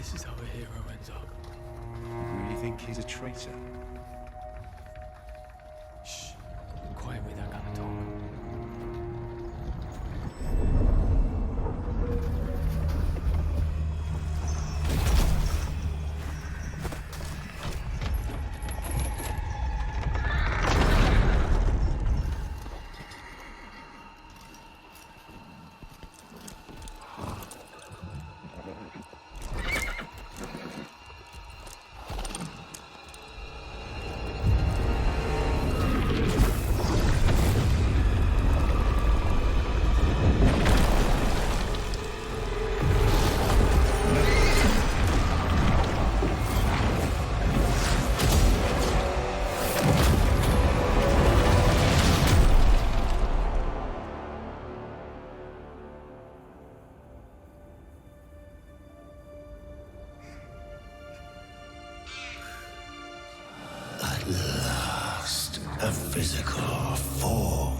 This is how a hero ends up. You really think he's a traitor? Shh. Quiet with that kind of talk. Last, a physical form.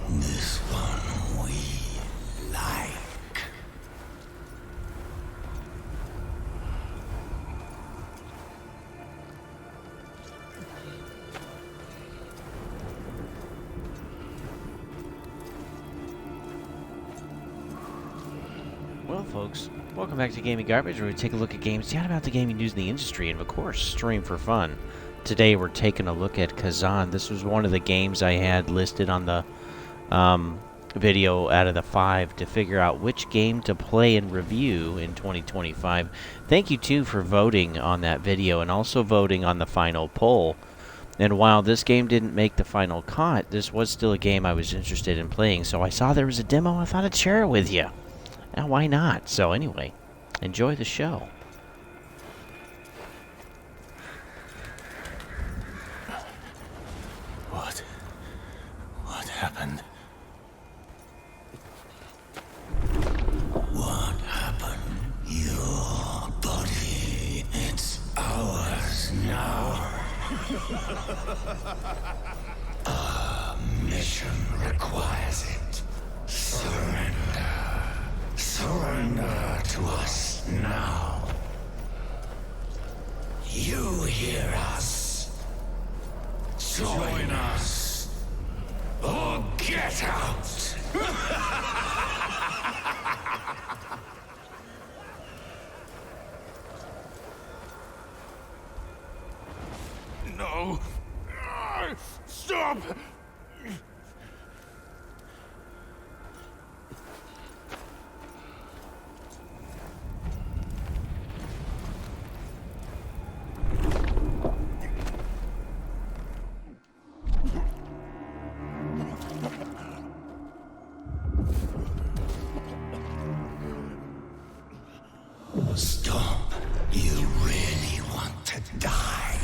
This one we like. Well, folks, welcome back to Gaming Garbage, where we take a look at games, chat about the gaming news in the industry, and of course, stream for fun. Today, we're taking a look at Khazan. This was one of the games I had listed on the video out of the 5 to figure out which game to play and review in 2025. Thank you, too, for voting on that video and also voting on the final poll. And while this game didn't make the final cut, this was still a game I was interested in playing, so I saw there was a demo, I thought I'd share it with you. Now, why not? So anyway, enjoy the show. What happened? What happened? Your body, it's ours now. Our mission requires it. Surrender. Surrender to us now. You hear us. Join us. Or get out! No! Stop! Stop. You really want to die?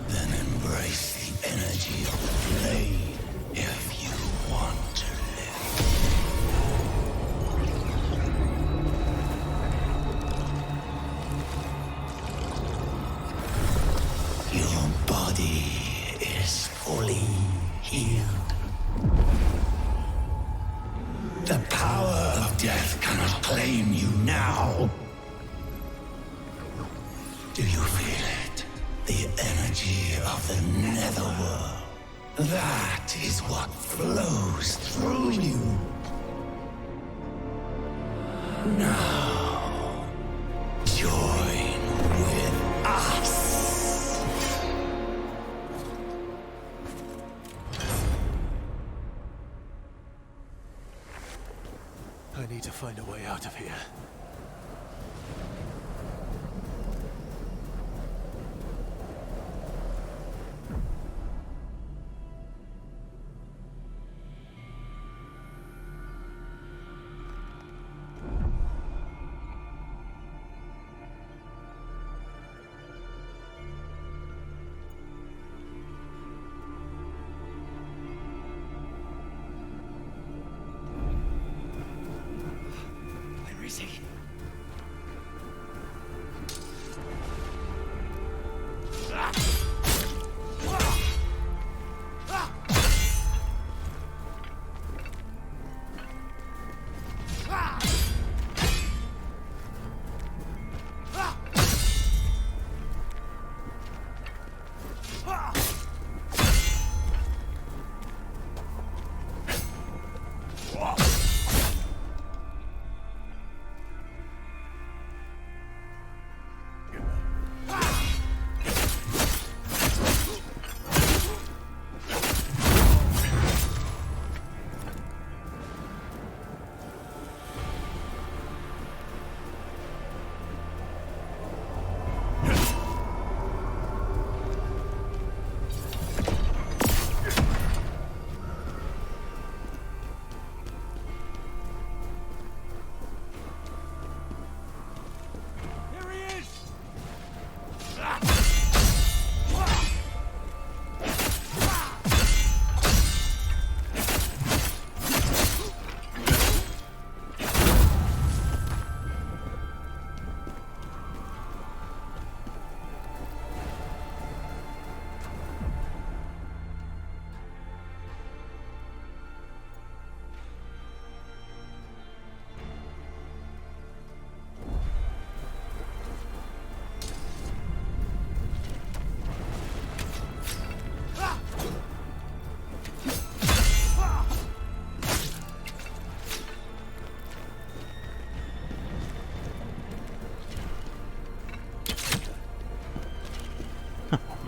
Then embrace the energy of the flame if you want to live. Your body is fully healed. The power of death cannot claim you now. Do you feel it? The energy of the netherworld. That is what flows through you. Now, join with us. I need to find a way out of here.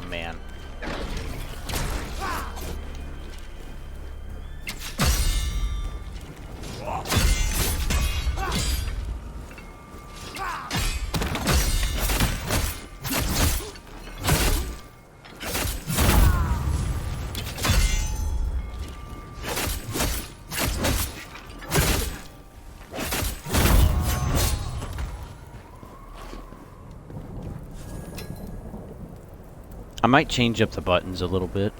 Man. I might change up the buttons a little bit.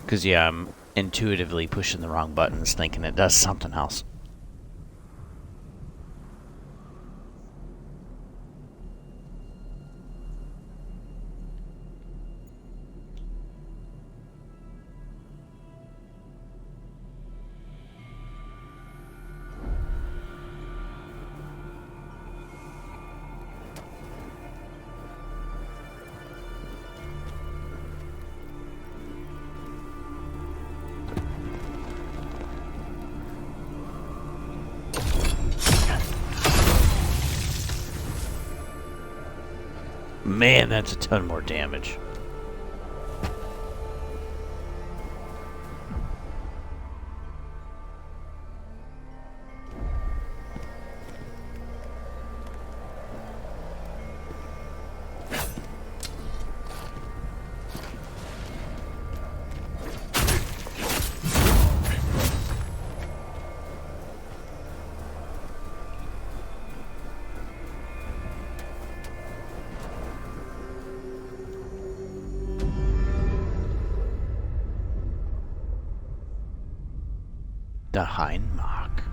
Because, yeah, I'm intuitively pushing the wrong buttons, thinking it does something else. Man, that's a ton more damage. The Heinmach.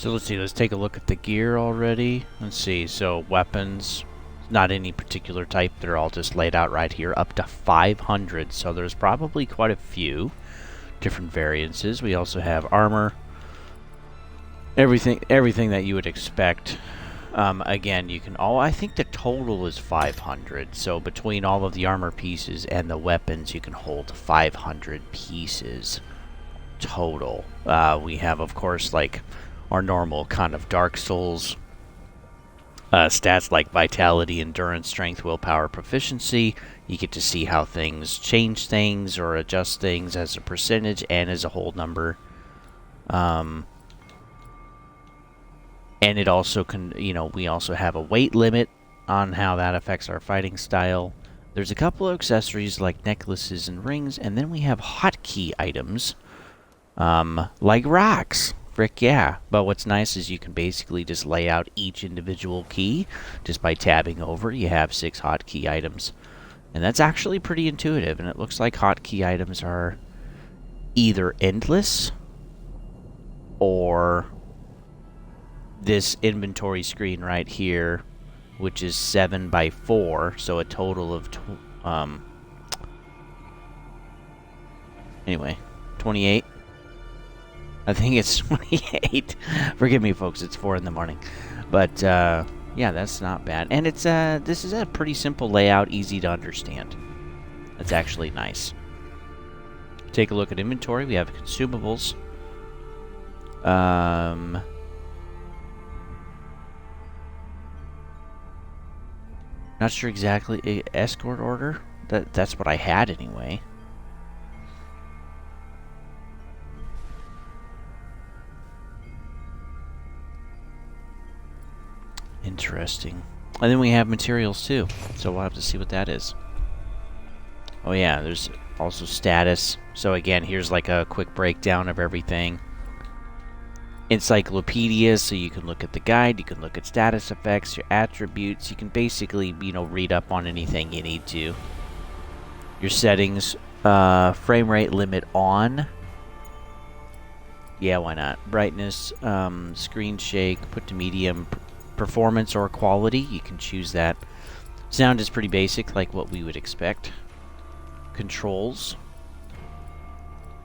So let's see, let's take a look at the gear already. Let's see, so weapons, not any particular type, they're all just laid out right here, up to 500, so there's probably quite a few different variances. We also have armor, everything that you would expect. Again, you can I think the total is 500, so between all of the armor pieces and the weapons, you can hold 500 pieces total. We have, of course, like our normal kind of Dark Souls stats like vitality, endurance, strength, willpower, proficiency. You get to see how things change things or adjust things as a percentage and as a whole number. And it also can, we also have a weight limit on how that affects our fighting style. There's a couple of accessories like necklaces and rings, and then we have hotkey items like rocks. Frick yeah. But what's nice is you can basically just lay out each individual key just by tabbing over. You have 6 hotkey items. And that's actually pretty intuitive, and it looks like hotkey items are either endless or this inventory screen right here, which is 7 by 4, so a total of anyway, 28. I think it's 28. Forgive me, folks, it's 4 in the morning. But yeah, that's not bad. And it's this is a pretty simple layout, easy to understand. That's actually nice. Take a look at inventory. We have consumables. Not sure exactly. Escort order? That's what I had anyway. Interesting. And then we have materials too, so we'll have to see what that is. Oh yeah, there's also status. So again, here's like a quick breakdown of everything. Encyclopedia, so you can look at the guide, you can look at status effects, your attributes, you can basically, read up on anything you need to. Your settings, frame rate limit on. Yeah, why not? Brightness, screen shake, put to medium. Performance or quality, you can choose that. Sound is pretty basic, like what we would expect. Controls,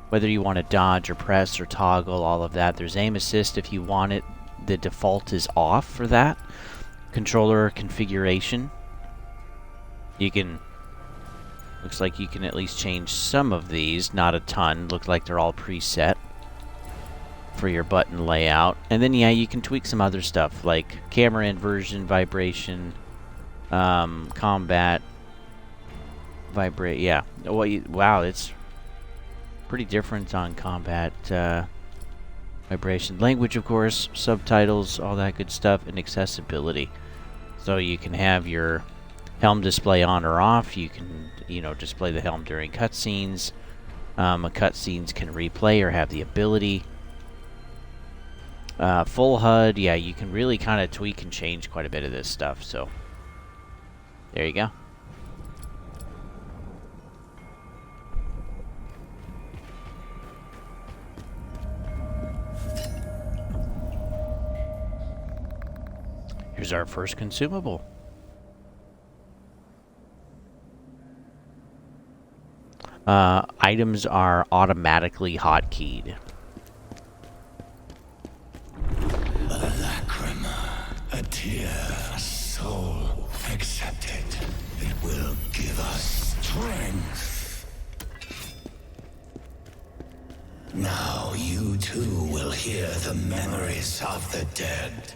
whether you want to dodge or press or toggle, all of that. There's aim assist if you want it. The default is off for that. Controller configuration, you can, looks like you can at least change some of these, not a ton. Looks like they're all preset for your button layout. And then yeah, you can tweak some other stuff like camera inversion, vibration, combat, vibrate. Yeah, wow, it's pretty different on combat. Vibration, language, of course, subtitles, all that good stuff, and accessibility. So you can have your helm display on or off. You can, display the helm during cutscenes. Cutscenes can replay or have the ability. Full HUD, yeah, you can really kind of tweak and change quite a bit of this stuff, so there you go. Here's our first consumable. Items are automatically hotkeyed. A tear, a soul, accept it. It will give us strength. Now you too will hear the memories of the dead.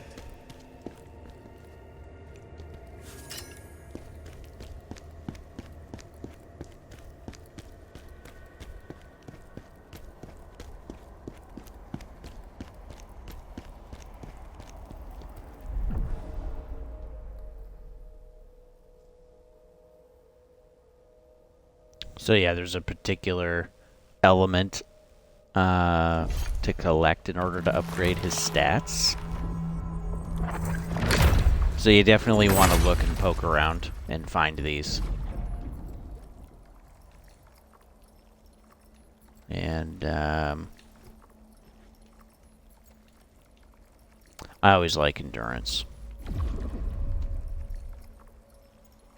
So yeah, there's a particular element to collect in order to upgrade his stats. So you definitely want to look and poke around and find these. And I always like endurance.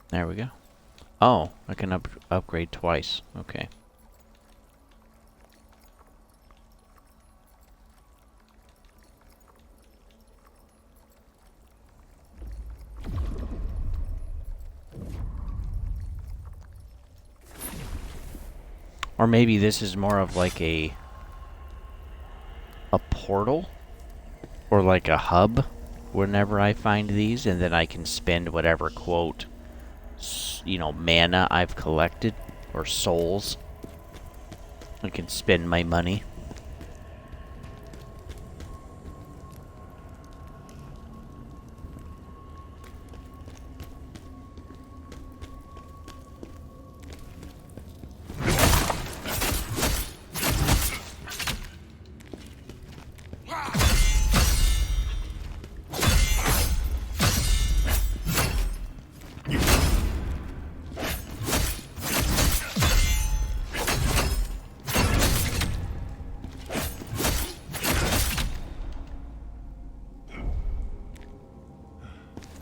There we go. Oh, I can upgrade twice. Okay. Or maybe this is more of like a portal or like a hub whenever I find these, and then I can spend whatever quote, you know, mana I've collected or souls. I can spend my money.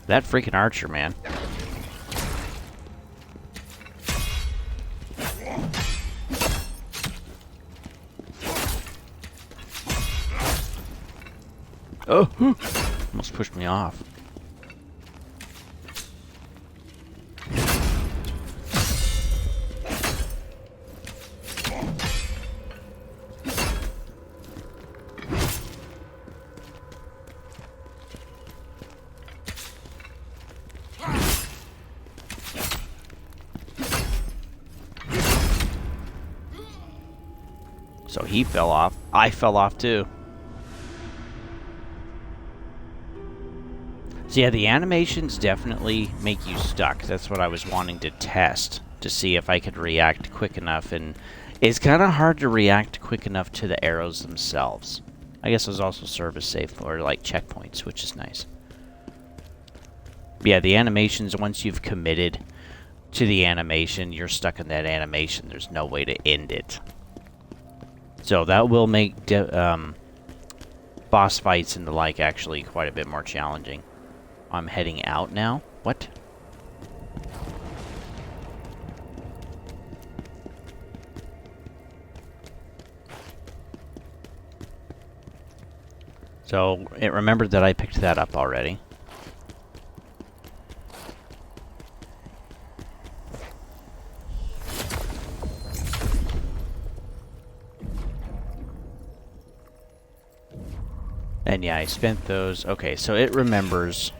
That freaking archer, man. Oh, almost pushed me off. So he fell off. I fell off too. So yeah, the animations definitely make you stuck. That's what I was wanting to test, to see if I could react quick enough. And it's kind of hard to react quick enough to the arrows themselves. I guess those also serve as safe or like checkpoints, which is nice. But yeah, the animations, once you've committed to the animation, you're stuck in that animation. There's no way to end it. So that will make boss fights and the like actually quite a bit more challenging. I'm heading out now. What? So it remembered that I picked that up already. And yeah, I spent those. Okay, so it remembers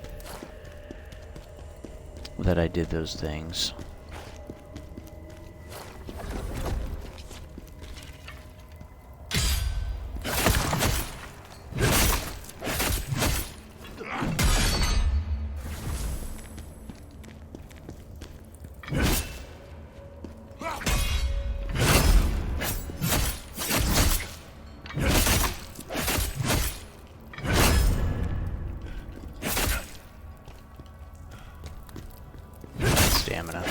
that I did those things. Stamina.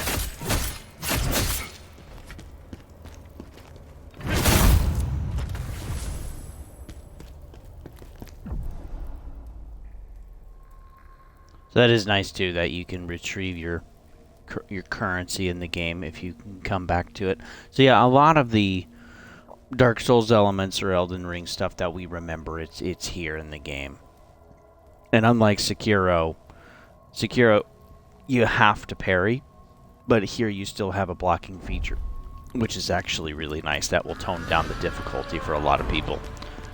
So that is nice too, that you can retrieve your currency in the game if you can come back to it. So yeah, a lot of the Dark Souls elements or Elden Ring stuff that we remember, it's here in the game. And unlike Sekiro, you have to parry, but here you still have a blocking feature, which is actually really nice. That will tone down the difficulty for a lot of people.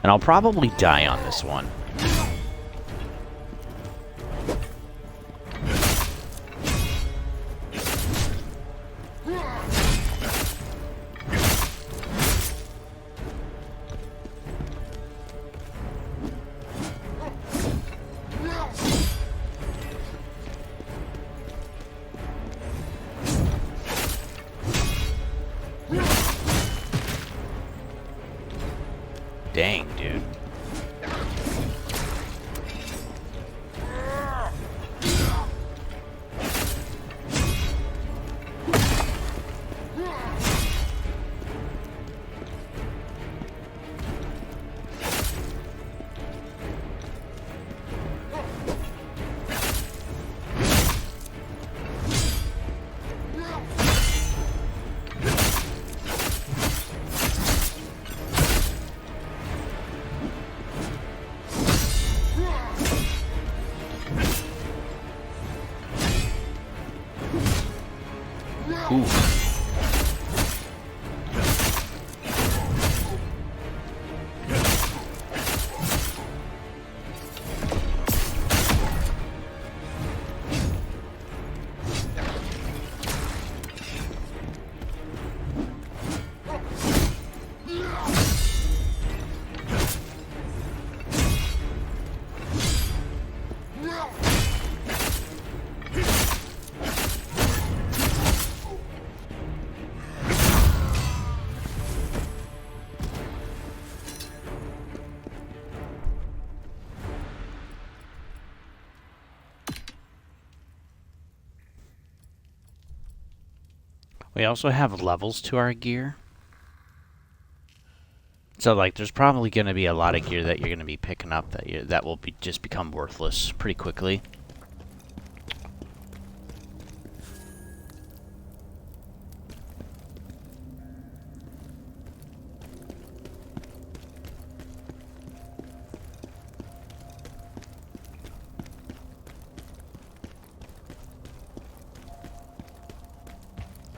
And I'll probably die on this one. Dang, dude. We also have levels to our gear. So, like, there's probably going to be a lot of gear that you're going to be picking up that will just become worthless pretty quickly.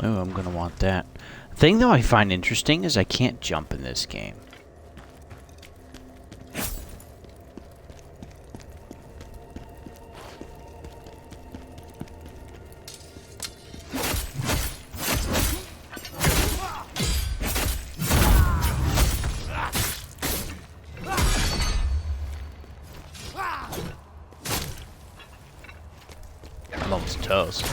Oh, I'm going to want that. The thing, though, I find interesting is I can't jump in this game. I'm almost toast.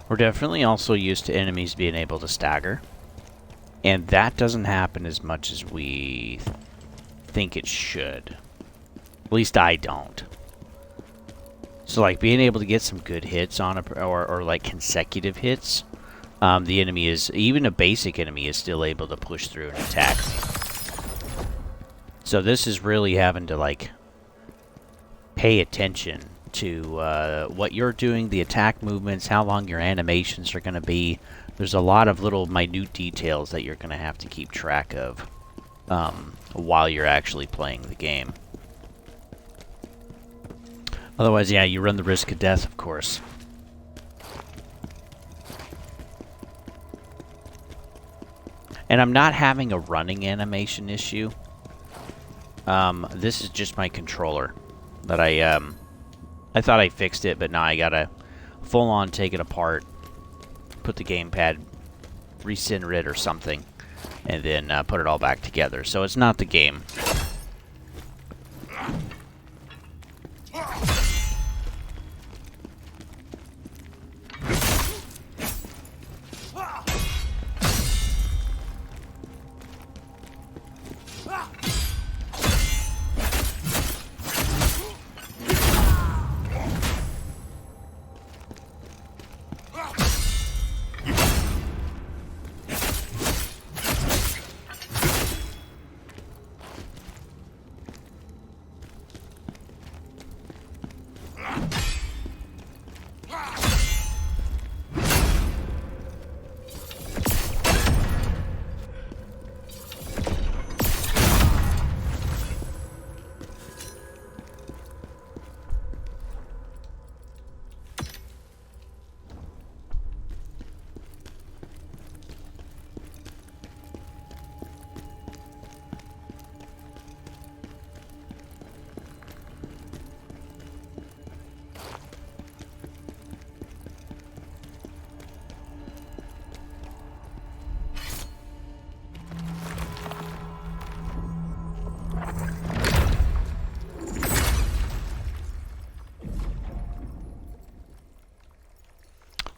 We're definitely also used to enemies being able to stagger. And that doesn't happen as much as we think it should. At least I don't. So, like, being able to get some good hits on or like consecutive hits, the enemy is, even a basic enemy is still able to push through and attack me. So this is really having to, like, pay attention to what you're doing, the attack movements, how long your animations are going to be. There's a lot of little minute details that you're going to have to keep track of while you're actually playing the game. Otherwise, yeah, you run the risk of death, of course. And I'm not having a running animation issue. This is just my controller that I thought I fixed it, but now I gotta full-on take it apart, put the gamepad, recenter it or something, and then put it all back together. So it's not the game.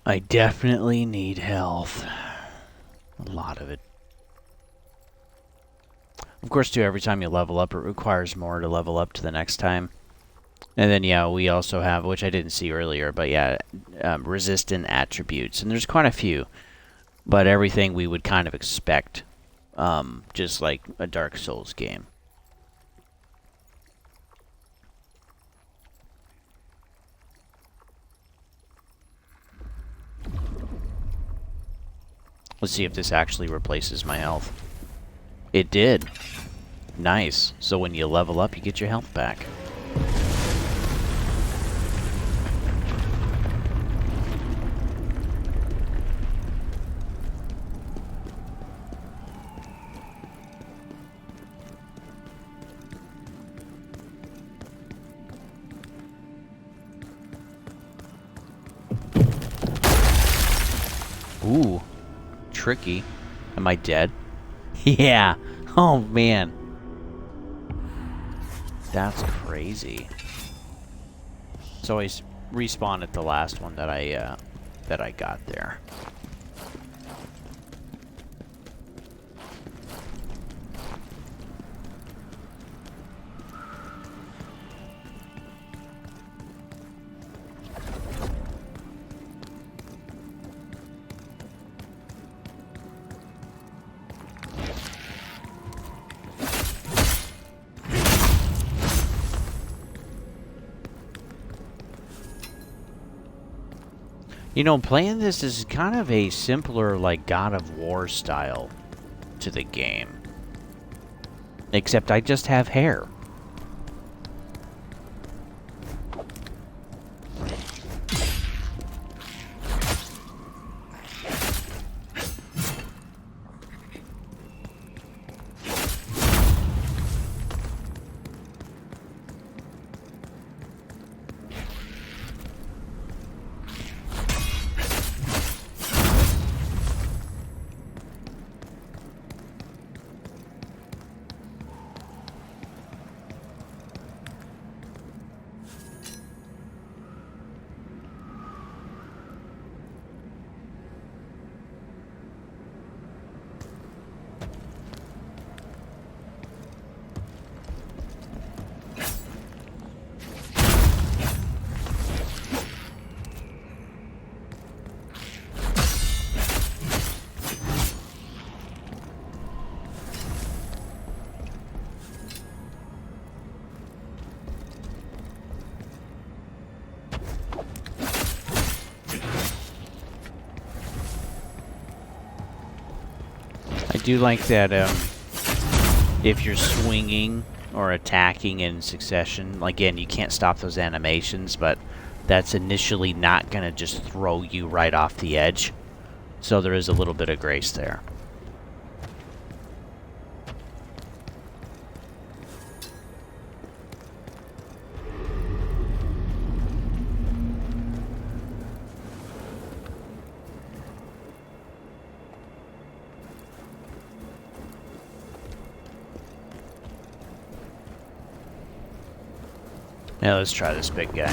I definitely need health. A lot of it. Of course, too, every time you level up, it requires more to level up to the next time. And then, yeah, we also have, which I didn't see earlier, but yeah, resistant attributes. And there's quite a few. But everything we would kind of expect, just like a Dark Souls game. Let's see if this actually replaces my health. It did. Nice. So when you level up, you get your health back. Ooh. Tricky. Am I dead? Yeah. Oh, man. That's crazy. So I respawned at the last one that I that I got there. You know, playing this is kind of a simpler, like, God of War style to the game. Except I just have hair. I do like that if you're swinging or attacking in succession, again, you can't stop those animations, but that's initially not going to just throw you right off the edge. So there is a little bit of grace there. Now let's try this big guy.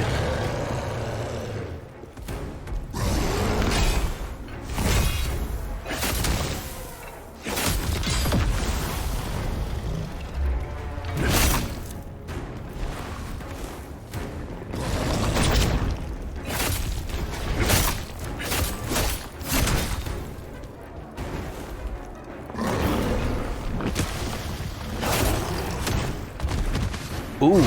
Ooh.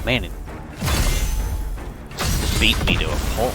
Man, it just beat me to a pulp.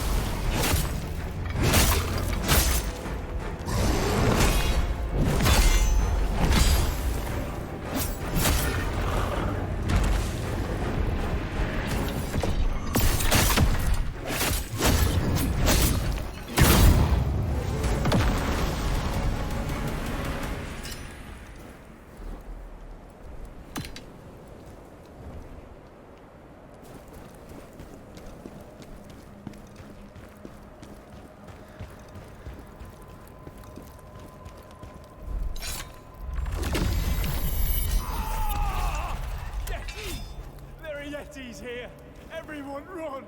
Yetis here! Everyone run!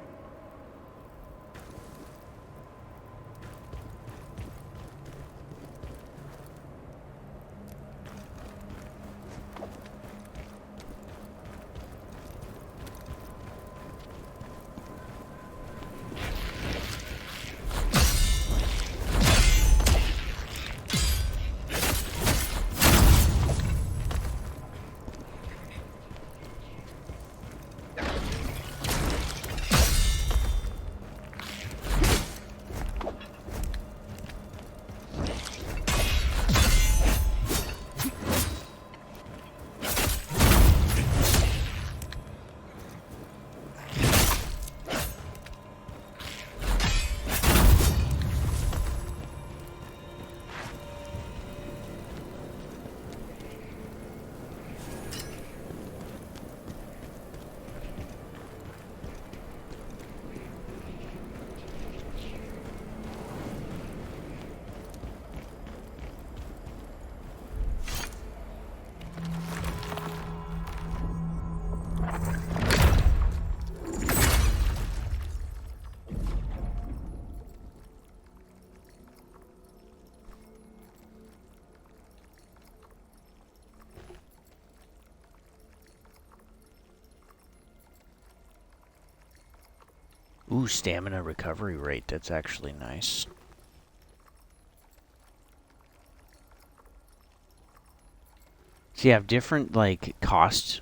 Ooh, stamina recovery rate. That's actually nice. So you have different, like, cost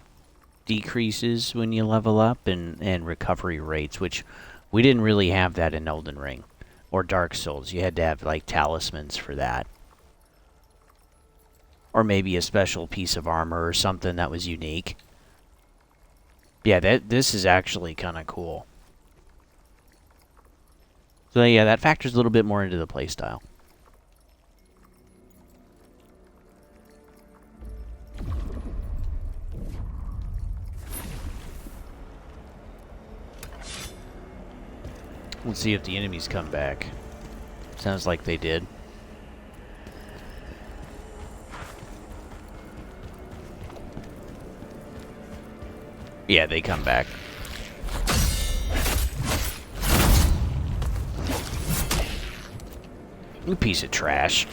decreases when you level up and recovery rates, which we didn't really have that in Elden Ring or Dark Souls. You had to have, like, talismans for that. Or maybe a special piece of armor or something that was unique. Yeah, this is actually kind of cool. So yeah, that factors a little bit more into the playstyle. Let's see if the enemies come back. Sounds like they did. Yeah, they come back. You piece of trash.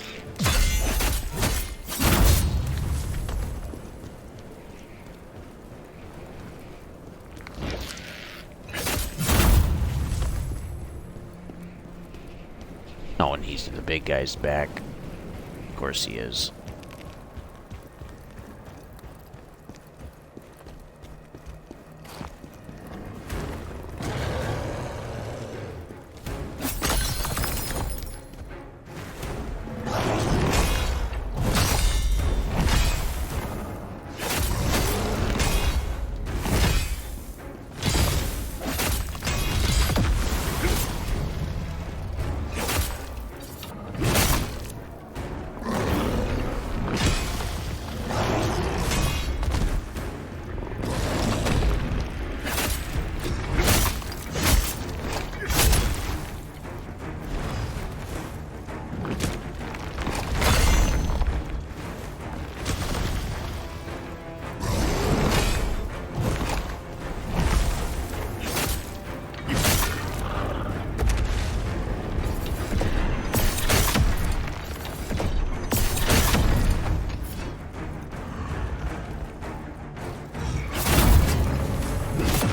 Oh, and he's the big guy's back. Of course he is.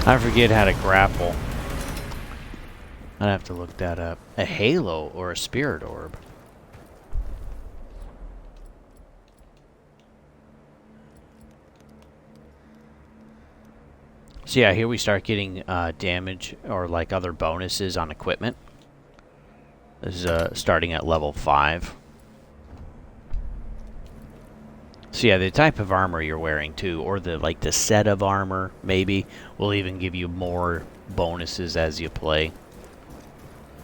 I forget how to grapple. I'd have to look that up. A halo or a spirit orb? So yeah, here we start getting damage or like other bonuses on equipment. This is starting at level 5. So yeah, the type of armor you're wearing too, or the set of armor maybe, will even give you more bonuses as you play.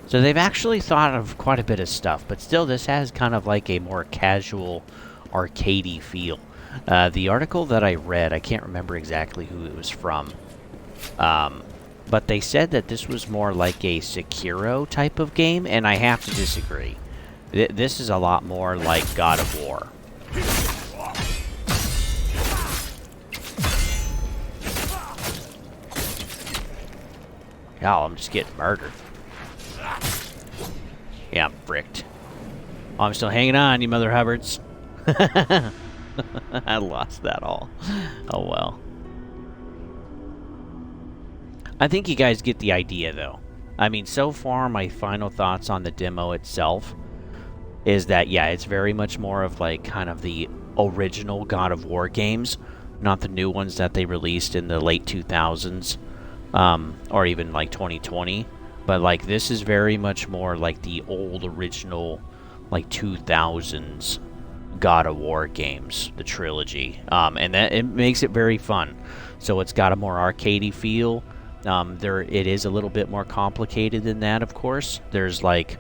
So they've actually thought of quite a bit of stuff, but still this has kind of like a more casual, arcadey feel. The article that I read, I can't remember exactly who it was from, but they said that this was more like a Sekiro type of game, and I have to disagree. This is a lot more like God of War. Oh, I'm just getting murdered. Yeah, I'm fricked. Oh, I'm still hanging on, you mother hubbards. I lost that all. Oh, well. I think you guys get the idea, though. I mean, so far, my final thoughts on the demo itself is that, yeah, it's very much more of, like, kind of the original God of War games, not the new ones that they released in the late 2000s. Or even like 2020, but like this is very much more like the old original like 2000s God of War games, the trilogy, and that it makes it very fun. So it's got a more arcadey feel. It is a little bit more complicated than that, of course. There's like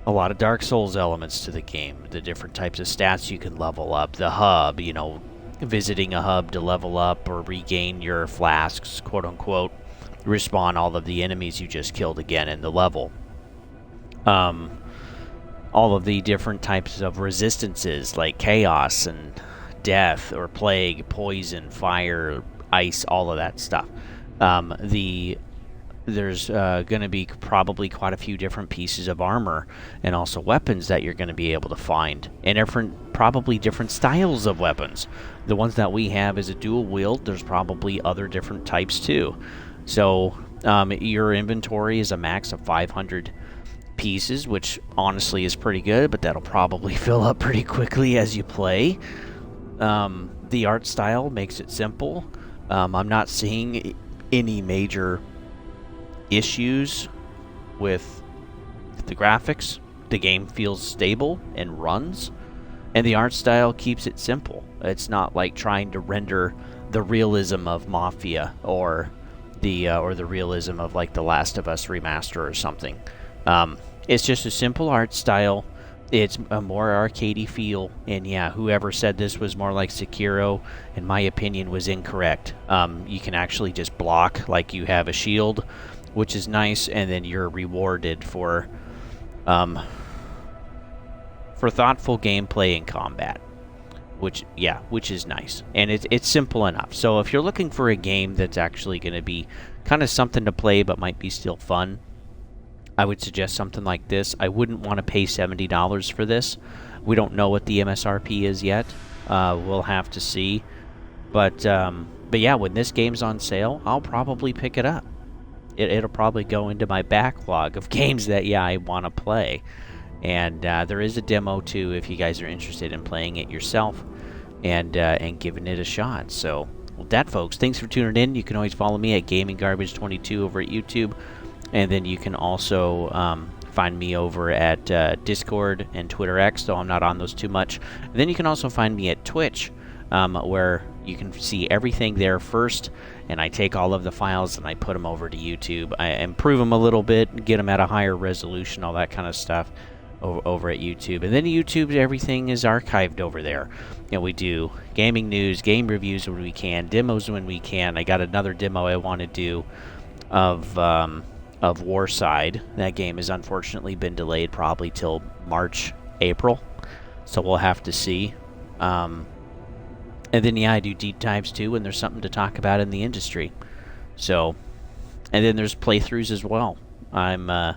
a lot of Dark Souls elements to the game, the different types of stats you can level up, the hub, you know, visiting a hub to level up or regain your flasks, quote unquote, respawn all of the enemies you just killed again in the level. All of the different types of resistances like chaos and death or plague, poison, fire, ice, all of that stuff. There's going to be probably quite a few different pieces of armor and also weapons that you're going to be able to find, and probably different styles of weapons. The ones that we have is a dual wield. There's probably other different types too. So Your inventory is a max of 500 pieces, which honestly is pretty good, but that'll probably fill up pretty quickly as you play. The art style makes it simple. I'm not seeing any major issues with the graphics. The game feels stable and runs, and the art style keeps it simple. It's not like trying to render the realism of Mafia or the realism of like The Last of Us remaster or something. It's just a simple art style. It's a more arcadey feel, and yeah, whoever said this was more like Sekiro, in my opinion, was incorrect. You can actually just block like you have a shield, which is nice, and then you're rewarded for thoughtful gameplay and combat, which is nice, and it's simple enough. So if you're looking for a game that's actually going to be kind of something to play but might be still fun, I would suggest something like this. I wouldn't want to pay $70 for this. We don't know what the MSRP is yet. We'll have to see. But yeah, when this game's on sale, I'll probably pick it up. It'll probably go into my backlog of games that, yeah, I want to play. And there is a demo, too, if you guys are interested in playing it yourself and giving it a shot. So, with that, folks, thanks for tuning in. You can always follow me at GamingGarbage22 over at YouTube. And then you can also find me over at Discord and Twitter X, though I'm not on those too much. And then you can also find me at Twitch, where you can see everything there first. And I take all of the files and I put them over to YouTube. I improve them a little bit, get them at a higher resolution, all that kind of stuff over at YouTube. And then YouTube, everything is archived over there. You know, we do gaming news, game reviews when we can, demos when we can. I got another demo I want to do of Warside. That game has unfortunately been delayed probably till March, April. So we'll have to see. And then, yeah, I do deep dives, too, when there's something to talk about in the industry. So, and then there's playthroughs as well. I'm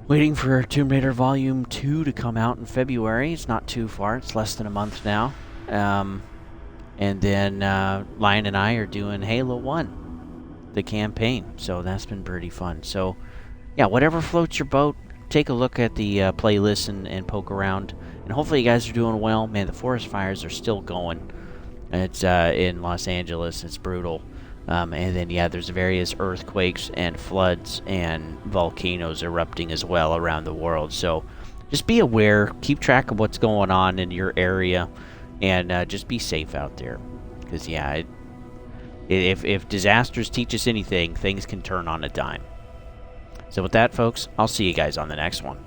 waiting for Tomb Raider Volume 2 to come out in February. It's not too far. It's less than a month now. And then Lion and I are doing Halo 1, the campaign. So that's been pretty fun. So, yeah, whatever floats your boat, take a look at the playlist and poke around. And hopefully you guys are doing well. Man, the forest fires are still going. It's in Los Angeles. It's brutal. And then, yeah, there's various earthquakes and floods and volcanoes erupting as well around the world. So just be aware. Keep track of what's going on in your area. And just be safe out there. Because, yeah, if disasters teach us anything, things can turn on a dime. So with that, folks, I'll see you guys on the next one.